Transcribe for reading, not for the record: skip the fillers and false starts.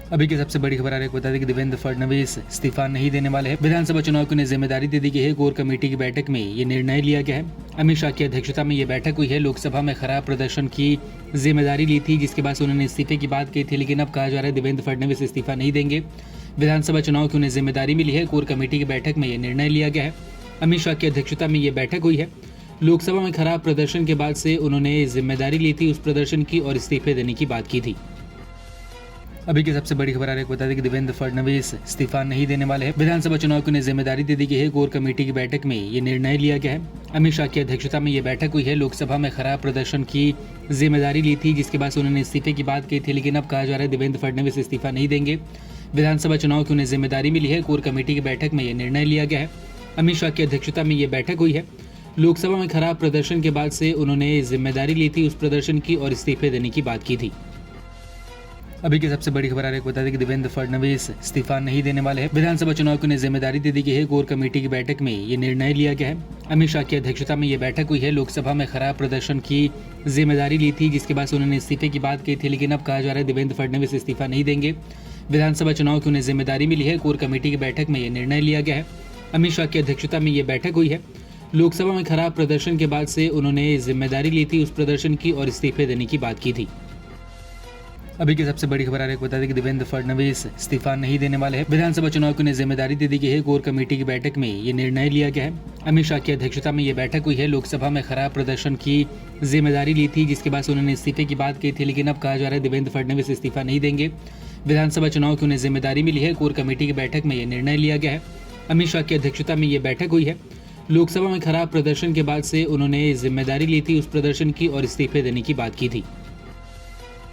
अभी की सबसे बड़ी खबर आ रही है, बता दें कि देवेंद्र फडणवीस इस्तीफा नहीं देने वाले हैं। विधानसभा चुनाव की उन्हें जिम्मेदारी दे दी गई है। कोर कमेटी की बैठक में ये निर्णय लिया गया है। अमित शाह की अध्यक्षता में ये बैठक हुई है। लोकसभा में खराब प्रदर्शन की जिम्मेदारी ली थी, जिसके बाद उन्होंने इस्तीफे की बात की थी, लेकिन अब कहा जा रहा है देवेंद्र फडणवीस इस्तीफा नहीं देंगे। विधानसभा चुनाव की उन्हें जिम्मेदारी मिली है। कोर कमेटी की बैठक में ये निर्णय लिया गया है। अमित शाह की अध्यक्षता में ये बैठक हुई है। लोकसभा में खराब प्रदर्शन के बाद से उन्होंने जिम्मेदारी ली थी उस प्रदर्शन की और इस्तीफे देने की बात की थी। अभी की सबसे बड़ी खबर आ रही है, बता दें कि देवेंद्र फडणवीस इस्तीफा नहीं देने वाले हैं। विधानसभा चुनाव की उन्हें जिम्मेदारी दे दी गई है। कोर कमेटी की बैठक में ये निर्णय लिया गया है। अमित शाह की अध्यक्षता में ये बैठक हुई है। लोकसभा में खराब प्रदर्शन की जिम्मेदारी ली थी, जिसके बाद उन्होंने इस्तीफे की बात की थी, लेकिन अब कहा जा रहा है देवेंद्र फडणवीस इस्तीफा नहीं देंगे। विधानसभा चुनाव की उन्हें जिम्मेदारी मिली है। कोर कमेटी की बैठक में ये निर्णय लिया गया है। अमित शाह की अध्यक्षता में ये बैठक हुई है। लोकसभा में खराब प्रदर्शन के बाद से उन्होंने जिम्मेदारी ली थी उस प्रदर्शन की और इस्तीफे देने की बात की थी। अभी की सबसे बड़ी खबर आ रही है, बता दें कि देवेंद्र फडणवीस इस्तीफा नहीं देने वाले हैं। विधानसभा चुनाव की उन्हें जिम्मेदारी दे दी गई है। कोर कमेटी की बैठक में ये निर्णय लिया गया है। अमित शाह की अध्यक्षता में ये बैठक हुई है। लोकसभा में खराब प्रदर्शन की जिम्मेदारी ली थी, जिसके बाद उन्होंने इस्तीफे की बात की थी, लेकिन अब कहा जा रहा है देवेंद्र फडणवीस इस्तीफा नहीं देंगे। विधानसभा चुनाव की उन्हें जिम्मेदारी मिली है। कोर कमेटी की बैठक में ये निर्णय लिया गया है। अमित शाह की अध्यक्षता में ये बैठक हुई है। लोकसभा में खराब प्रदर्शन के बाद से उन्होंने जिम्मेदारी ली थी उस प्रदर्शन की और इस्तीफे देने की बात की थी। अभी की सबसे बड़ी खबर आ रही है, बता दें कि देवेंद्र फडणवीस इस्तीफा नहीं देने वाले हैं। विधानसभा चुनाव की उन्हें जिम्मेदारी दे दी गई है। कोर कमेटी की बैठक में ये निर्णय लिया गया है। अमित शाह की अध्यक्षता में ये बैठक हुई है। लोकसभा में खराब प्रदर्शन की जिम्मेदारी ली थी, जिसके बाद उन्होंने इस्तीफे की बात की थी, लेकिन अब कहा जा रहा है देवेंद्र फडणवीस इस्तीफा नहीं देंगे। विधानसभा चुनाव की उन्हें जिम्मेदारी मिली है। कोर कमेटी की बैठक में ये निर्णय लिया गया है। अमित शाह की अध्यक्षता में ये बैठक हुई है। लोकसभा में खराब प्रदर्शन के बाद से उन्होंने जिम्मेदारी ली थी उस प्रदर्शन की और इस्तीफे देने की बात की थी।